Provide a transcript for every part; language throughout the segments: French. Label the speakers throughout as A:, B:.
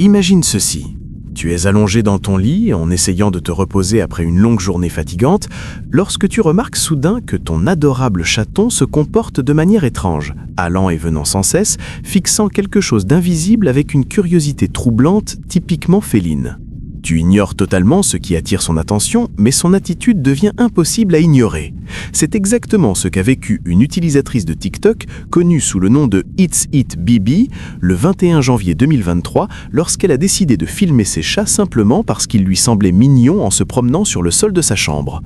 A: Imagine ceci. Tu es allongé dans ton lit en essayant de te reposer après une longue journée fatigante, lorsque tu remarques soudain que ton adorable chaton se comporte de manière étrange, allant et venant sans cesse, fixant quelque chose d'invisible avec une curiosité troublante typiquement féline. Tu ignores totalement ce qui attire son attention, mais son attitude devient impossible à ignorer. C'est exactement ce qu'a vécu une utilisatrice de TikTok connue sous le nom de It's It Bibi le 21 janvier 2023 lorsqu'elle a décidé de filmer ses chats simplement parce qu'ils lui semblaient mignons en se promenant sur le sol de sa chambre.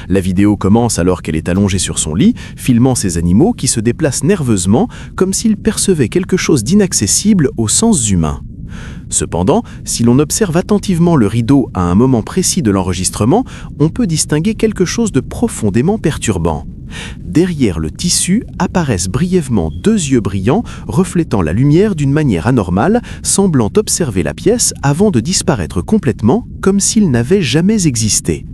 A: La vidéo commence alors qu'elle est allongée sur son lit, filmant ces animaux qui se déplacent nerveusement comme s'ils percevaient quelque chose d'inaccessible aux sens humains. Cependant, si l'on observe attentivement le rideau à un moment précis de l'enregistrement, on peut distinguer quelque chose de profondément perturbant. Derrière le tissu apparaissent brièvement deux yeux brillants reflétant la lumière d'une manière anormale, semblant observer la pièce avant de disparaître complètement comme s'ils n'avaient jamais existé.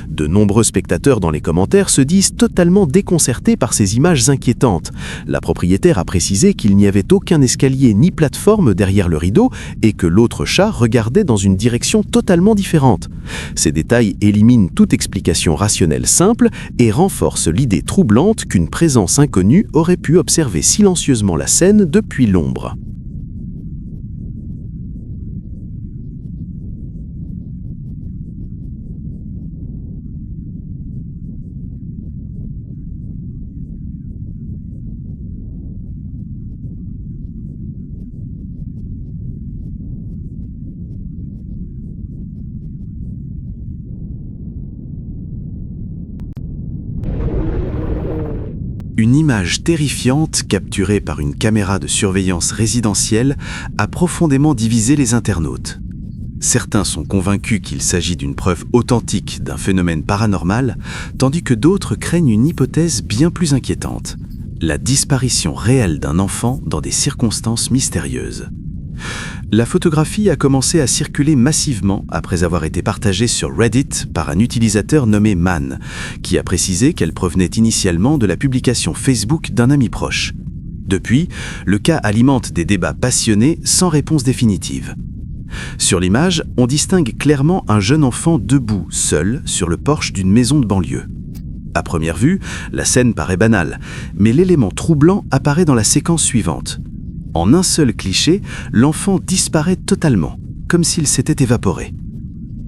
A: De nombreux spectateurs dans les commentaires se disent totalement déconcertés par ces images inquiétantes. La propriétaire a précisé qu'il n'y avait aucun escalier ni plateforme derrière le rideau et que l'autre chat regardait dans une direction totalement différente. Ces détails éliminent toute explication rationnelle simple et renforcent l'idée troublante qu'une présence inconnue aurait pu observer silencieusement la scène depuis l'ombre. Une image terrifiante capturée par une caméra de surveillance résidentielle a profondément divisé les internautes. Certains sont convaincus qu'il s'agit d'une preuve authentique d'un phénomène paranormal, tandis que d'autres craignent une hypothèse bien plus inquiétante, la disparition réelle d'un enfant dans des circonstances mystérieuses. La photographie a commencé à circuler massivement après avoir été partagée sur Reddit par un utilisateur nommé Man, qui a précisé qu'elle provenait initialement de la publication Facebook d'un ami proche. Depuis, le cas alimente des débats passionnés sans réponse définitive. Sur l'image, on distingue clairement un jeune enfant debout, seul, sur le porche d'une maison de banlieue. À première vue, la scène paraît banale, mais l'élément troublant apparaît dans la séquence suivante. En un seul cliché, l'enfant disparaît totalement, comme s'il s'était évaporé.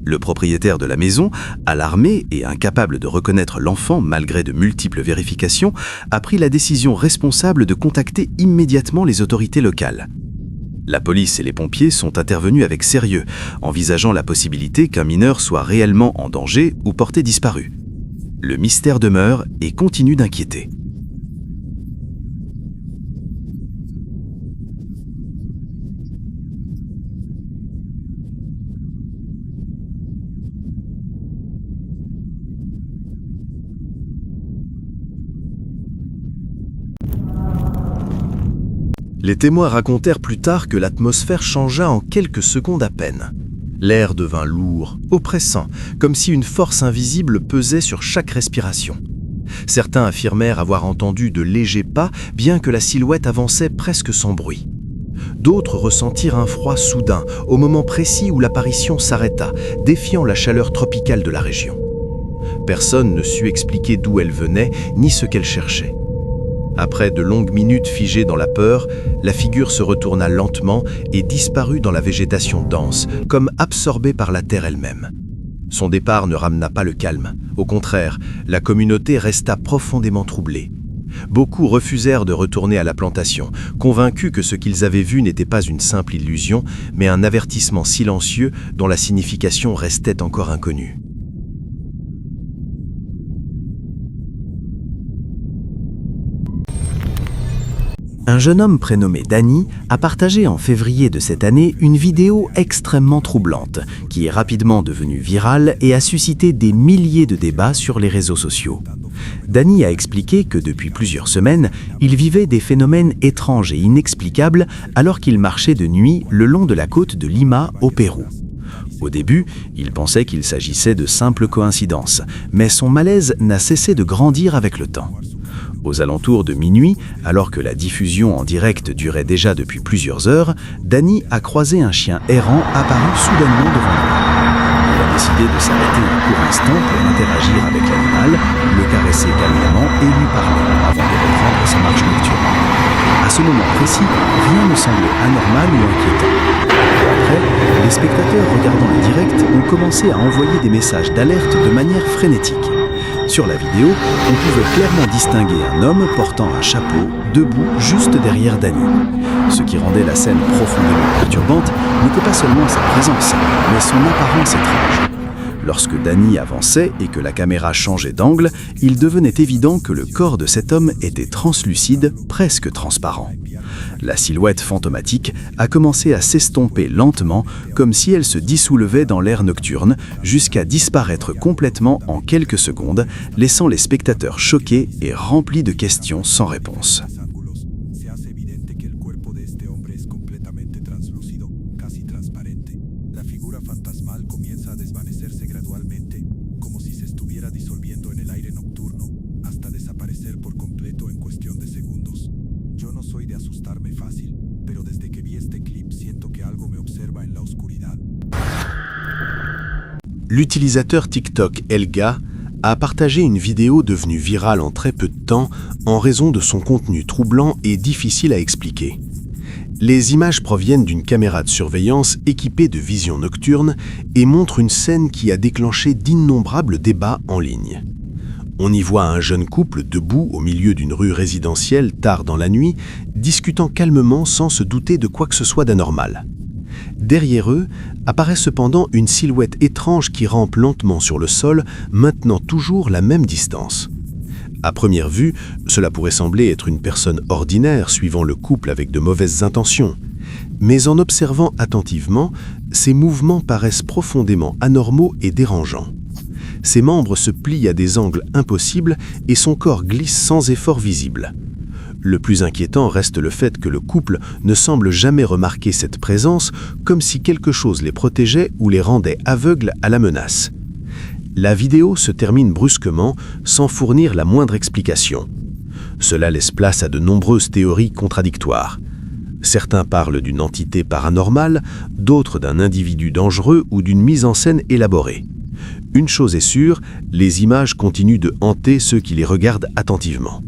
A: Le propriétaire de la maison, alarmé et incapable de reconnaître l'enfant malgré de multiples vérifications, a pris la décision responsable de contacter immédiatement les autorités locales. La police et les pompiers sont intervenus avec sérieux, envisageant la possibilité qu'un mineur soit réellement en danger ou porté disparu. Le mystère demeure et continue d'inquiéter. Les témoins racontèrent plus tard que l'atmosphère changea en quelques secondes à peine. L'air devint lourd, oppressant, comme si une force invisible pesait sur chaque respiration. Certains affirmèrent avoir entendu de légers pas, bien que la silhouette avançait presque sans bruit. D'autres ressentirent un froid soudain, au moment précis où l'apparition s'arrêta, défiant la chaleur tropicale de la région. Personne ne sut expliquer d'où elle venait, ni ce qu'elle cherchait. Après de longues minutes figées dans la peur, la figure se retourna lentement et disparut dans la végétation dense, comme absorbée par la terre elle-même. Son départ ne ramena pas le calme. Au contraire, la communauté resta profondément troublée. Beaucoup refusèrent de retourner à la plantation, convaincus que ce qu'ils avaient vu n'était pas une simple illusion, mais un avertissement silencieux dont la signification restait encore inconnue. Un jeune homme prénommé Danny a partagé en février de cette année une vidéo extrêmement troublante, qui est rapidement devenue virale et a suscité des milliers de débats sur les réseaux sociaux. Danny a expliqué que depuis plusieurs semaines, il vivait des phénomènes étranges et inexplicables alors qu'il marchait de nuit le long de la côte de Lima au Pérou. Au début, il pensait qu'il s'agissait de simples coïncidences, mais son malaise n'a cessé de grandir avec le temps. Aux alentours de minuit, alors que la diffusion en direct durait déjà depuis plusieurs heures, Danny a croisé un chien errant apparu soudainement devant lui. Il a décidé de s'arrêter un court instant pour interagir avec l'animal, le caresser calmement et lui parler avant de reprendre sa marche nocturne. À ce moment précis, rien ne semblait anormal ou inquiétant. Après, les spectateurs regardant le direct ont commencé à envoyer des messages d'alerte de manière frénétique. Sur la vidéo, on pouvait clairement distinguer un homme portant un chapeau, debout juste derrière Danny. Ce qui rendait la scène profondément perturbante n'était pas seulement sa présence, mais son apparence étrange. Lorsque Danny avançait et que la caméra changeait d'angle, il devenait évident que le corps de cet homme était translucide, presque transparent. La silhouette fantomatique a commencé à s'estomper lentement, comme si elle se dissoulevait dans l'air nocturne, jusqu'à disparaître complètement en quelques secondes, laissant les spectateurs choqués et remplis de questions sans réponse. L'utilisateur TikTok Elga a partagé une vidéo devenue virale en très peu de temps en raison de son contenu troublant et difficile à expliquer. Les images proviennent d'une caméra de surveillance équipée de vision nocturne et montrent une scène qui a déclenché d'innombrables débats en ligne. On y voit un jeune couple debout au milieu d'une rue résidentielle tard dans la nuit, discutant calmement sans se douter de quoi que ce soit d'anormal. Derrière eux apparaît cependant une silhouette étrange qui rampe lentement sur le sol, maintenant toujours la même distance. À première vue, cela pourrait sembler être une personne ordinaire suivant le couple avec de mauvaises intentions. Mais en observant attentivement, ses mouvements paraissent profondément anormaux et dérangeants. Ses membres se plient à des angles impossibles et son corps glisse sans effort visible. Le plus inquiétant reste le fait que le couple ne semble jamais remarquer cette présence, comme si quelque chose les protégeait ou les rendait aveugles à la menace. La vidéo se termine brusquement, sans fournir la moindre explication. Cela laisse place à de nombreuses théories contradictoires. Certains parlent d'une entité paranormale, d'autres d'un individu dangereux ou d'une mise en scène élaborée. Une chose est sûre, les images continuent de hanter ceux qui les regardent attentivement.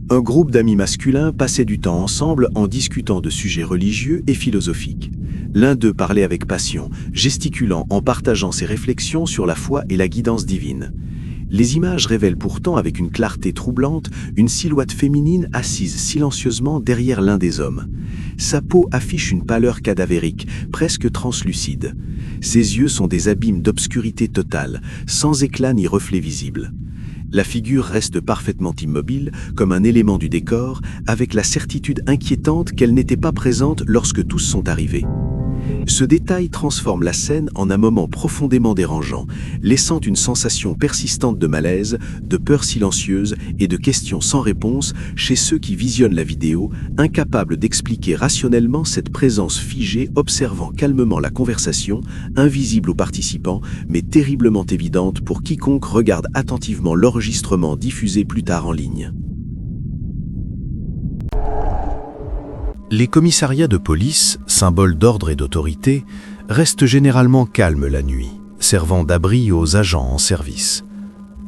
A: Un groupe d'amis masculins passait du temps ensemble en discutant de sujets religieux et philosophiques. L'un d'eux parlait avec passion, gesticulant en partageant ses réflexions sur la foi et la guidance divine. Les images révèlent pourtant avec une clarté troublante une silhouette féminine assise silencieusement derrière l'un des hommes. Sa peau affiche une pâleur cadavérique, presque translucide. Ses yeux sont des abîmes d'obscurité totale, sans éclat ni reflet visible. La figure reste parfaitement immobile, comme un élément du décor, avec la certitude inquiétante qu'elle n'était pas présente lorsque tous sont arrivés. Ce détail transforme la scène en un moment profondément dérangeant, laissant une sensation persistante de malaise, de peur silencieuse et de questions sans réponse chez ceux qui visionnent la vidéo, incapables d'expliquer rationnellement cette présence figée observant calmement la conversation, invisible aux participants, mais terriblement évidente pour quiconque regarde attentivement l'enregistrement diffusé plus tard en ligne. Les commissariats de police, symboles d'ordre et d'autorité, restent généralement calmes la nuit, servant d'abri aux agents en service.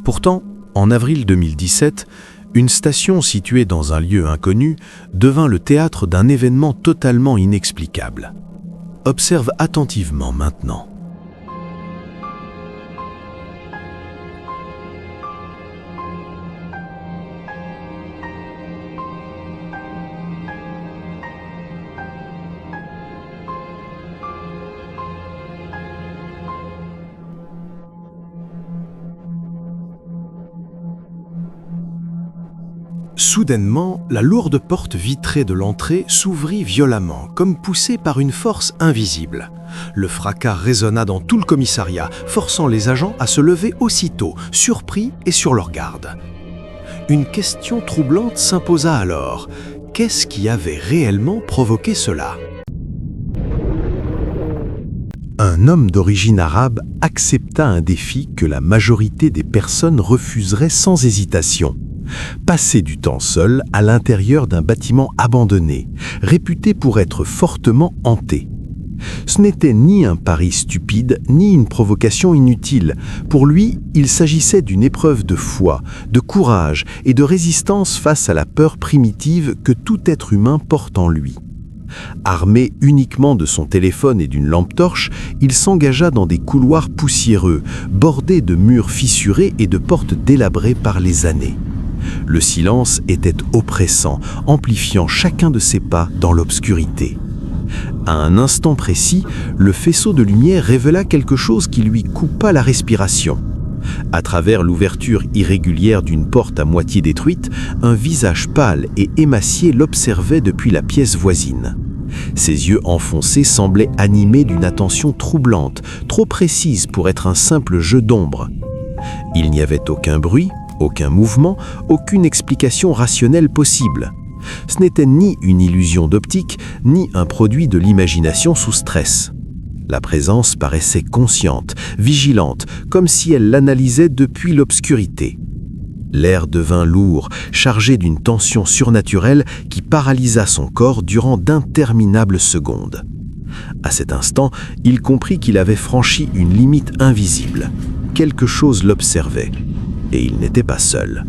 A: Pourtant, en avril 2017, une station située dans un lieu inconnu devint le théâtre d'un événement totalement inexplicable. Observe attentivement maintenant. Soudainement, la lourde porte vitrée de l'entrée s'ouvrit violemment, comme poussée par une force invisible. Le fracas résonna dans tout le commissariat, forçant les agents à se lever aussitôt, surpris et sur leur garde. Une question troublante s'imposa alors. Qu'est-ce qui avait réellement provoqué cela ?
B: Un homme d'origine arabe accepta un défi que la majorité des personnes refuseraient sans hésitation. Passer du temps seul à l'intérieur d'un bâtiment abandonné, réputé pour être fortement hanté. Ce n'était ni un pari stupide, ni une provocation inutile. Pour lui, il s'agissait d'une épreuve de foi, de courage et de résistance face à la peur primitive que tout être humain porte en lui. Armé uniquement de son téléphone et d'une lampe torche, il s'engagea dans des couloirs poussiéreux, bordés de murs fissurés et de portes délabrées par les années. Le silence était oppressant, amplifiant chacun de ses pas dans l'obscurité. À un instant précis, le faisceau de lumière révéla quelque chose qui lui coupa la respiration. À travers l'ouverture irrégulière d'une porte à moitié détruite, un visage pâle et émacié l'observait depuis la pièce voisine. Ses yeux enfoncés semblaient animés d'une attention troublante, trop précise pour être un simple jeu d'ombre. Il n'y avait aucun bruit, aucun mouvement, aucune explication rationnelle possible. Ce n'était ni une illusion d'optique, ni un produit de l'imagination sous stress. La présence paraissait consciente, vigilante, comme si elle l'analysait depuis l'obscurité. L'air devint lourd, chargé d'une tension surnaturelle qui paralysa son corps durant d'interminables secondes. À cet instant, il comprit qu'il avait franchi une limite invisible. Quelque chose l'observait, et il n'était pas seul.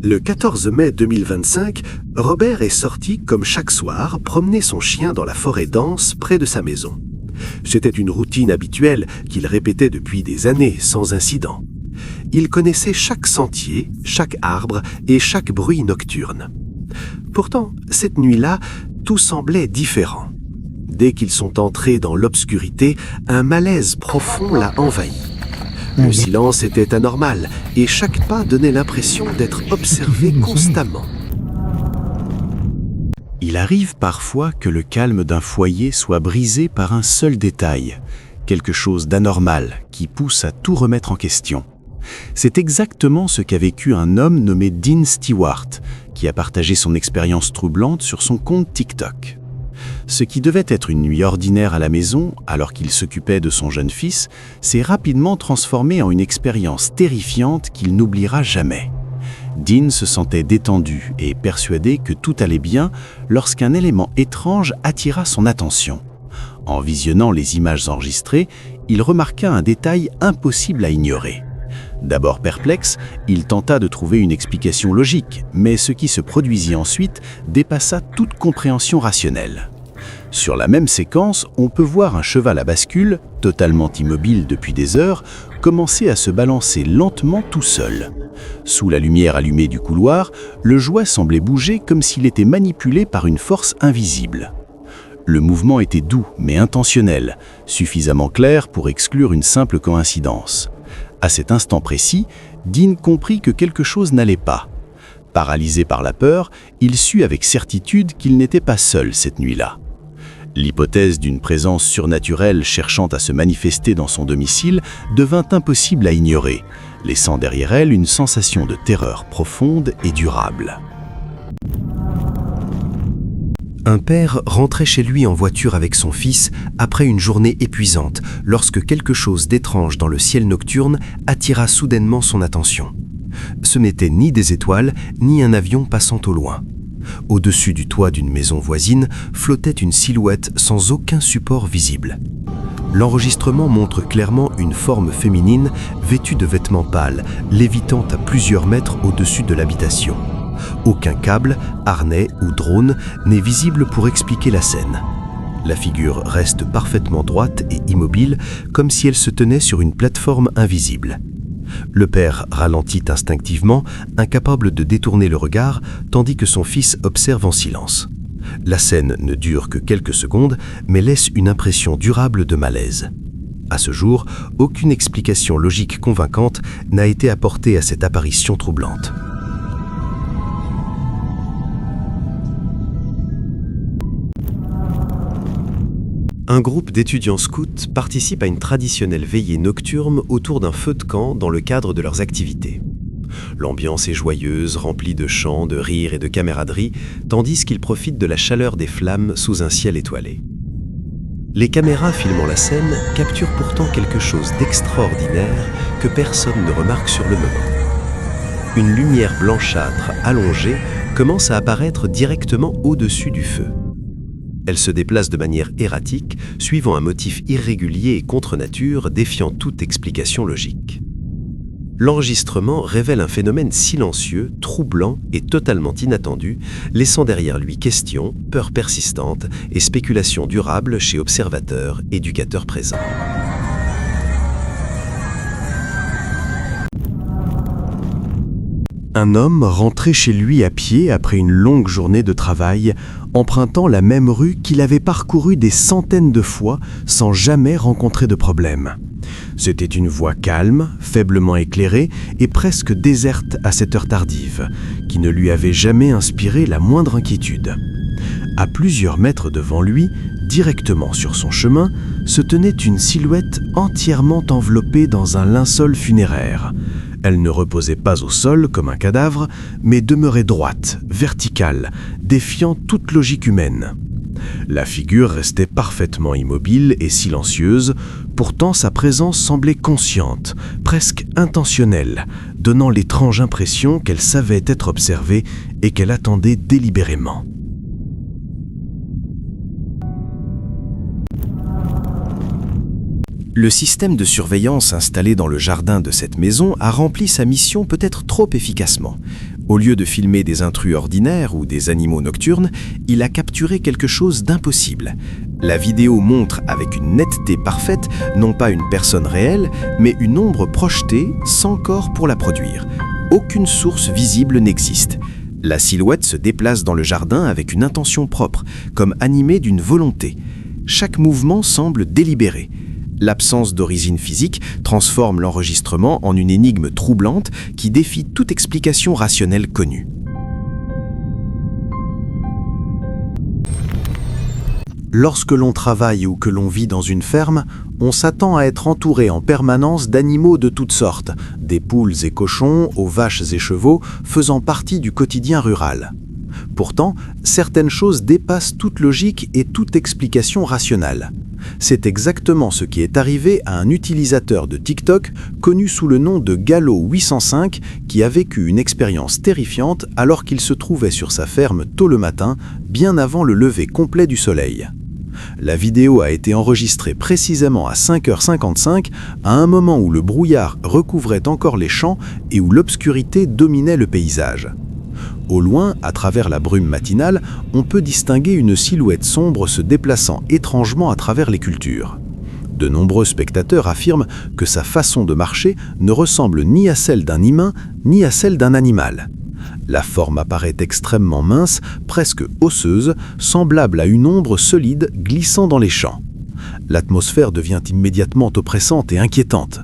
C: Le 14 mai 2025, Robert est sorti, comme chaque soir, promener son chien dans la forêt dense près de sa maison. C'était une routine habituelle qu'il répétait depuis des années, sans incident. Il connaissait chaque sentier, chaque arbre et chaque bruit nocturne. Pourtant, cette nuit-là, tout semblait différent. Dès qu'ils sont entrés dans l'obscurité, un malaise profond l'a envahi. Le silence était anormal et chaque pas donnait l'impression d'être observé constamment.
A: Il arrive parfois que le calme d'un foyer soit brisé par un seul détail, quelque chose d'anormal qui pousse à tout remettre en question. C'est exactement ce qu'a vécu un homme nommé Dean Stewart, qui a partagé son expérience troublante sur son compte TikTok. Ce qui devait être une nuit ordinaire à la maison, alors qu'il s'occupait de son jeune fils, s'est rapidement transformé en une expérience terrifiante qu'il n'oubliera jamais. Dean se sentait détendu et persuadé que tout allait bien lorsqu'un élément étrange attira son attention. En visionnant les images enregistrées, il remarqua un détail impossible à ignorer. D'abord perplexe, il tenta de trouver une explication logique, mais ce qui se produisit ensuite dépassa toute compréhension rationnelle. Sur la même séquence, on peut voir un cheval à bascule, totalement immobile depuis des heures, commencer à se balancer lentement tout seul. Sous la lumière allumée du couloir, le jouet semblait bouger comme s'il était manipulé par une force invisible. Le mouvement était doux mais intentionnel, suffisamment clair pour exclure une simple coïncidence. À cet instant précis, Dean comprit que quelque chose n'allait pas. Paralysé par la peur, il sut avec certitude qu'il n'était pas seul cette nuit-là. L'hypothèse d'une présence surnaturelle cherchant à se manifester dans son domicile devint impossible à ignorer, laissant derrière elle une sensation de terreur profonde et durable.
C: Un père rentrait chez lui en voiture avec son fils après une journée épuisante lorsque quelque chose d'étrange dans le ciel nocturne attira soudainement son attention. Ce n'était ni des étoiles, ni un avion passant au loin. Au-dessus du toit d'une maison voisine flottait une silhouette sans aucun support visible. L'enregistrement montre clairement une forme féminine vêtue de vêtements pâles, lévitant à plusieurs mètres au-dessus de l'habitation. Aucun câble, harnais ou drone n'est visible pour expliquer la scène. La figure reste parfaitement droite et immobile, comme si elle se tenait sur une plateforme invisible. Le père ralentit instinctivement, incapable de détourner le regard, tandis que son fils observe en silence. La scène ne dure que quelques secondes, mais laisse une impression durable de malaise. À ce jour, aucune explication logique convaincante n'a été apportée à cette apparition troublante. Un groupe d'étudiants scouts participe à une traditionnelle veillée nocturne autour d'un feu de camp dans le cadre de leurs activités. L'ambiance est joyeuse, remplie de chants, de rires et de camaraderie, tandis qu'ils profitent de la chaleur des flammes sous un ciel étoilé. Les caméras filmant la scène capturent pourtant quelque chose d'extraordinaire que personne ne remarque sur le moment. Une lumière blanchâtre allongée commence à apparaître directement au-dessus du feu. Elle se déplace de manière erratique, suivant un motif irrégulier et contre nature défiant toute explication logique. L'enregistrement révèle un phénomène silencieux, troublant et totalement inattendu, laissant derrière lui questions, peurs persistantes et spéculations durables chez observateurs, éducateurs présents.
A: Un homme rentrait chez lui à pied après une longue journée de travail, empruntant la même rue qu'il avait parcourue des centaines de fois sans jamais rencontrer de problème. C'était une voie calme, faiblement éclairée et presque déserte à cette heure tardive, qui ne lui avait jamais inspiré la moindre inquiétude. À plusieurs mètres devant lui, directement sur son chemin, se tenait une silhouette entièrement enveloppée dans un linceul funéraire. Elle ne reposait pas au sol comme un cadavre, mais demeurait droite, verticale, défiant toute logique humaine. La figure restait parfaitement immobile et silencieuse, pourtant sa présence semblait consciente, presque intentionnelle, donnant l'étrange impression qu'elle savait être observée et qu'elle attendait délibérément.
C: Le système de surveillance installé dans le jardin de cette maison a rempli sa mission peut-être trop efficacement. Au lieu de filmer des intrus ordinaires ou des animaux nocturnes, il a capturé quelque chose d'impossible. La vidéo montre avec une netteté parfaite non pas une personne réelle, mais une ombre projetée sans corps pour la produire. Aucune source visible n'existe. La silhouette se déplace dans le jardin avec une intention propre, comme animée d'une volonté. Chaque mouvement semble délibéré. L'absence d'origine physique transforme l'enregistrement en une énigme troublante qui défie toute explication rationnelle connue.
B: Lorsque l'on travaille ou que l'on vit dans une ferme, on s'attend à être entouré en permanence d'animaux de toutes sortes, des poules et cochons aux vaches et chevaux faisant partie du quotidien rural. Pourtant, certaines choses dépassent toute logique et toute explication rationnelle. C'est exactement ce qui est arrivé à un utilisateur de TikTok connu sous le nom de Gallo805 qui a vécu une expérience terrifiante alors qu'il se trouvait sur sa ferme tôt le matin, bien avant le lever complet du soleil. La vidéo a été enregistrée précisément à 5h55, à un moment où le brouillard recouvrait encore les champs et où l'obscurité dominait le paysage. Au loin, à travers la brume matinale, on peut distinguer une silhouette sombre se déplaçant étrangement à travers les cultures. De nombreux spectateurs affirment que sa façon de marcher ne ressemble ni à celle d'un humain, ni à celle d'un animal. La forme apparaît extrêmement mince, presque osseuse, semblable à une ombre solide glissant dans les champs. L'atmosphère devient immédiatement oppressante et inquiétante.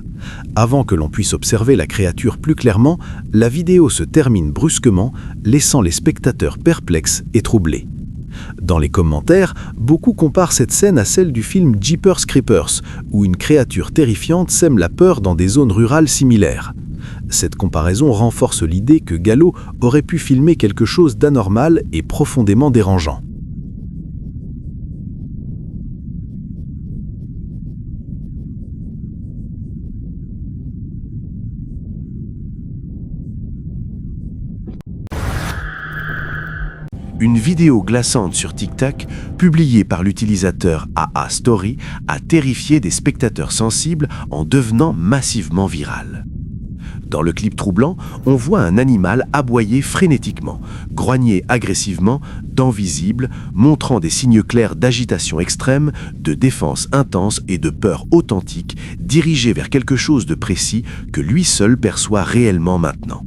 B: Avant que l'on puisse observer la créature plus clairement, la vidéo se termine brusquement, laissant les spectateurs perplexes et troublés. Dans les commentaires, beaucoup comparent cette scène à celle du film Jeepers Creepers, où une créature terrifiante sème la peur dans des zones rurales similaires. Cette comparaison renforce l'idée que Gallo aurait pu filmer quelque chose d'anormal et profondément dérangeant.
A: Une vidéo glaçante sur TikTok, publiée par l'utilisateur AA Story, a terrifié des spectateurs sensibles en devenant massivement virale. Dans le clip troublant, on voit un animal aboyer frénétiquement, grogner agressivement, dents visibles, montrant des signes clairs d'agitation extrême, de défense intense et de peur authentique, dirigé vers quelque chose de précis que lui seul perçoit réellement maintenant.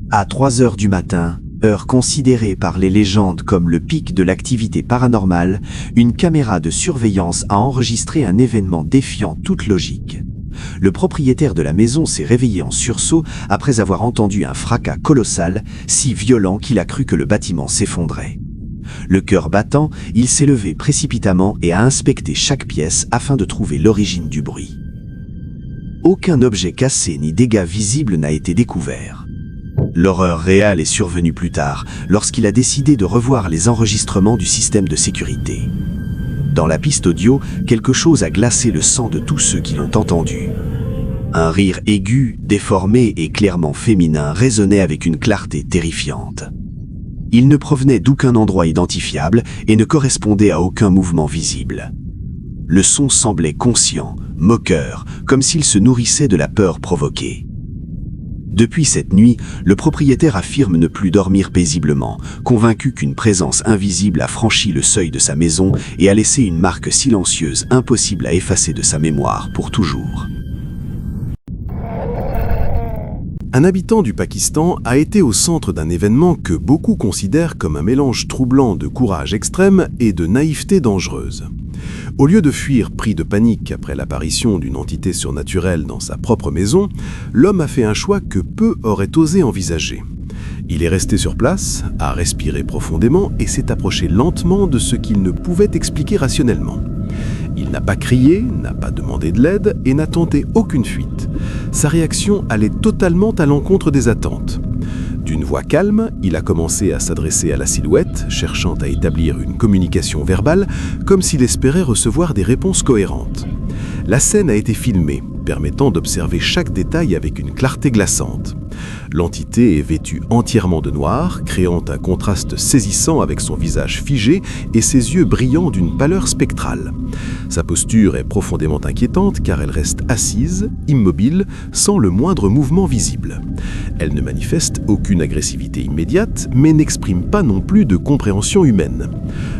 D: À 3 heures du matin, heure considérée par les légendes comme le pic de l'activité paranormale, une caméra de surveillance a enregistré un événement défiant toute logique. le propriétaire de la maison s'est réveillé en sursaut après avoir entendu un fracas colossal, si violent qu'il a cru que le bâtiment s'effondrait. Le cœur battant, il s'est levé précipitamment et a inspecté chaque pièce afin de trouver l'origine du bruit. Aucun objet cassé ni dégât visible n'a été découvert. L'horreur réelle est survenue plus tard, lorsqu'il a décidé de revoir les enregistrements du système de sécurité. Dans la piste audio, quelque chose a glacé le sang de tous ceux qui l'ont entendu. Un rire aigu, déformé et clairement féminin résonnait avec une clarté terrifiante. Il ne provenait d'aucun endroit identifiable et ne correspondait à aucun mouvement visible. Le son semblait conscient, moqueur, comme s'il se nourrissait de la peur provoquée. Depuis cette nuit, le propriétaire affirme ne plus dormir paisiblement, convaincu qu'une présence invisible a franchi le seuil de sa maison et a laissé une marque silencieuse impossible à effacer de sa mémoire pour toujours.
B: Un habitant du Pakistan a été au centre d'un événement que beaucoup considèrent comme un mélange troublant de courage extrême et de naïveté dangereuse. Au lieu de fuir pris de panique après l'apparition d'une entité surnaturelle dans sa propre maison, l'homme a fait un choix que peu auraient osé envisager. Il est resté sur place, a respiré profondément et s'est approché lentement de ce qu'il ne pouvait expliquer rationnellement. Il n'a pas crié, n'a pas demandé de l'aide et n'a tenté aucune fuite. Sa réaction allait totalement à l'encontre des attentes. D'une voix calme, il a commencé à s'adresser à la silhouette, cherchant à établir une communication verbale, comme s'il espérait recevoir des réponses cohérentes. La scène a été filmée, permettant d'observer chaque détail avec une clarté glaçante. L'entité est vêtue entièrement de noir, créant un contraste saisissant avec son visage figé et ses yeux brillants d'une pâleur spectrale. Sa posture est profondément inquiétante car elle reste assise, immobile, sans le moindre mouvement visible. Elle ne manifeste aucune agressivité immédiate, mais n'exprime pas non plus de compréhension humaine.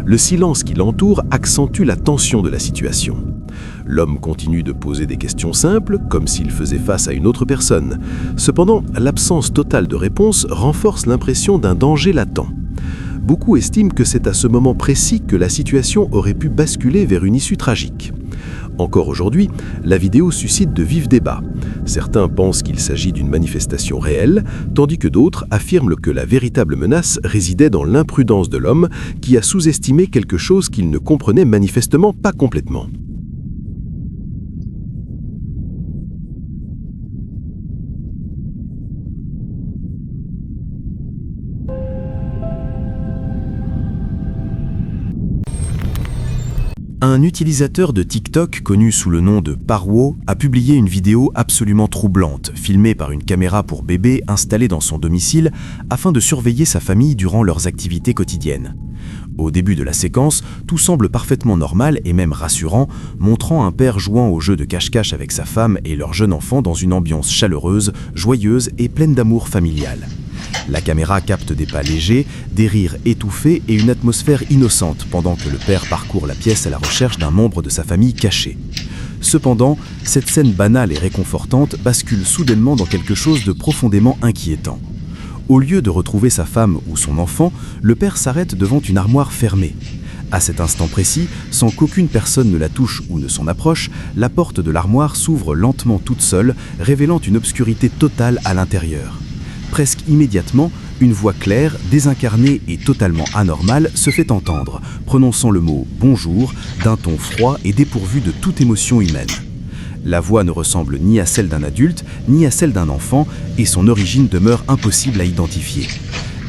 B: Le silence qui l'entoure accentue la tension de la situation. L'homme continue de poser des questions simples, comme s'il faisait face à une autre personne. Cependant, l'absence totale de réponse renforce l'impression d'un danger latent. Beaucoup estiment que c'est à ce moment précis que la situation aurait pu basculer vers une issue tragique. Encore aujourd'hui, la vidéo suscite de vifs débats. Certains pensent qu'il s'agit d'une manifestation réelle, tandis que d'autres affirment que la véritable menace résidait dans l'imprudence de l'homme qui a sous-estimé quelque chose qu'il ne comprenait manifestement pas complètement.
C: Un utilisateur de TikTok connu sous le nom de Parwo a publié une vidéo absolument troublante, filmée par une caméra pour bébé installée dans son domicile afin de surveiller sa famille durant leurs activités quotidiennes. Au début de la séquence, tout semble parfaitement normal et même rassurant, montrant un père jouant au jeu de cache-cache avec sa femme et leur jeune enfant dans une ambiance chaleureuse, joyeuse et pleine d'amour familial. La caméra capte des pas légers, des rires étouffés et une atmosphère innocente pendant que le père parcourt la pièce à la recherche d'un membre de sa famille caché. Cependant, cette scène banale et réconfortante bascule soudainement dans quelque chose de profondément inquiétant. Au lieu de retrouver sa femme ou son enfant, le père s'arrête devant une armoire fermée. À cet instant précis, sans qu'aucune personne ne la touche ou ne s'en approche, la porte de l'armoire s'ouvre lentement toute seule, révélant une obscurité totale à l'intérieur. Presque immédiatement, une voix claire, désincarnée et totalement anormale se fait entendre, prononçant le mot « bonjour » d'un ton froid et dépourvu de toute émotion humaine. La voix ne ressemble ni à celle d'un adulte, ni à celle d'un enfant, et son origine demeure impossible à identifier.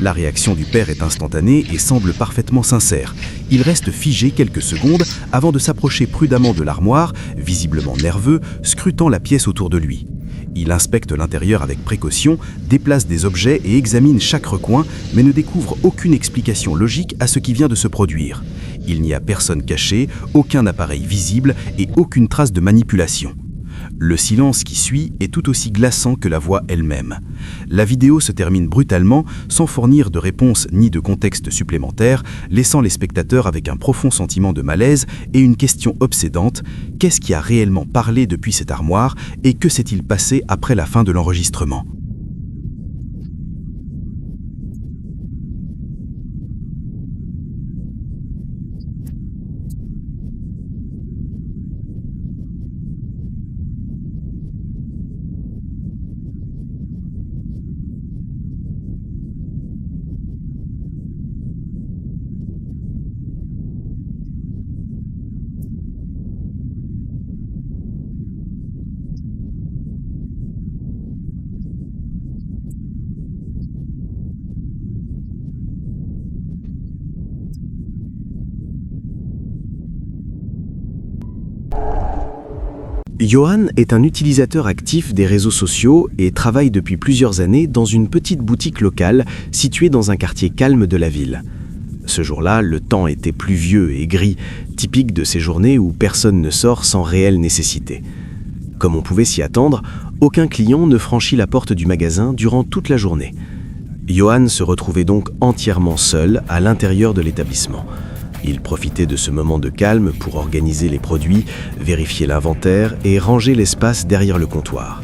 C: La réaction du père est instantanée et semble parfaitement sincère. Il reste figé quelques secondes avant de s'approcher prudemment de l'armoire, visiblement nerveux, scrutant la pièce autour de lui. Il inspecte l'intérieur avec précaution, déplace des objets et examine chaque recoin, mais ne découvre aucune explication logique à ce qui vient de se produire. Il n'y a personne caché, aucun appareil visible et aucune trace de manipulation. Le silence qui suit est tout aussi glaçant que la voix elle-même. La vidéo se termine brutalement, sans fournir de réponse ni de contexte supplémentaire, laissant les spectateurs avec un profond sentiment de malaise et une question obsédante: qu'est-ce qui a réellement parlé depuis cette armoire et que s'est-il passé après la fin de l'enregistrement ? Johan est un utilisateur actif des réseaux sociaux et travaille depuis plusieurs années dans une petite boutique locale située dans un quartier calme de la ville. Ce jour-là, le temps était pluvieux et gris, typique de ces journées où personne ne sort sans réelle nécessité. Comme on pouvait s'y attendre, aucun client ne franchit la porte du magasin durant toute la journée. Johan se retrouvait donc entièrement seul à l'intérieur de l'établissement. Il profitait de ce moment de calme pour organiser les produits, vérifier l'inventaire et ranger l'espace derrière le comptoir.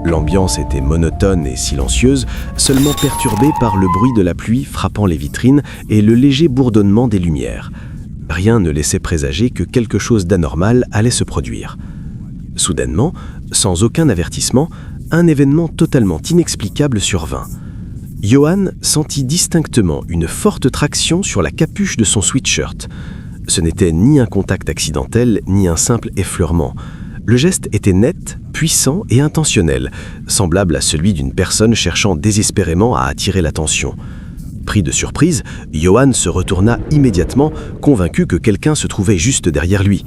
C: L'ambiance était monotone et silencieuse, seulement perturbée par le bruit de la pluie frappant les vitrines et le léger bourdonnement des lumières. Rien ne laissait présager que quelque chose d'anormal allait se produire. Soudainement, sans aucun avertissement, un événement totalement inexplicable survint. Johan sentit distinctement une forte traction sur la capuche de son sweatshirt. Ce n'était ni un contact accidentel, ni un simple effleurement. Le geste était net, puissant et intentionnel, semblable à celui d'une personne cherchant désespérément à attirer l'attention. Pris de surprise, Johan se retourna immédiatement, convaincu que quelqu'un se trouvait juste derrière lui.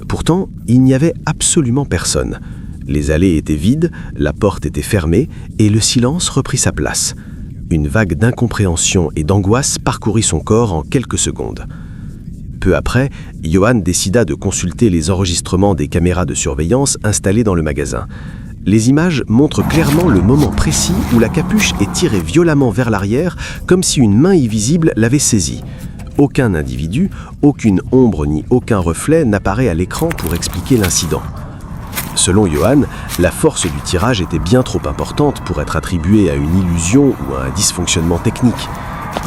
C: Pourtant, il n'y avait absolument personne. Les allées étaient vides, la porte était fermée et le silence reprit sa place. Une vague d'incompréhension et d'angoisse parcourut son corps en quelques secondes. Peu après, Johan décida de consulter les enregistrements des caméras de surveillance installées dans le magasin. Les images montrent clairement le moment précis où la capuche est tirée violemment vers l'arrière, comme si une main invisible l'avait saisie. Aucun individu, aucune ombre ni aucun reflet n'apparaît à l'écran pour expliquer l'incident. Selon Johan, la force du tirage était bien trop importante pour être attribuée à une illusion ou à un dysfonctionnement technique.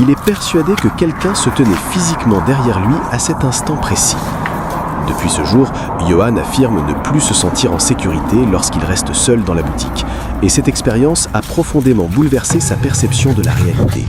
C: Il est persuadé que quelqu'un se tenait physiquement derrière lui à cet instant précis. Depuis ce jour, Johan affirme ne plus se sentir en sécurité lorsqu'il reste seul dans la boutique. Et cette expérience a profondément bouleversé sa perception de la réalité.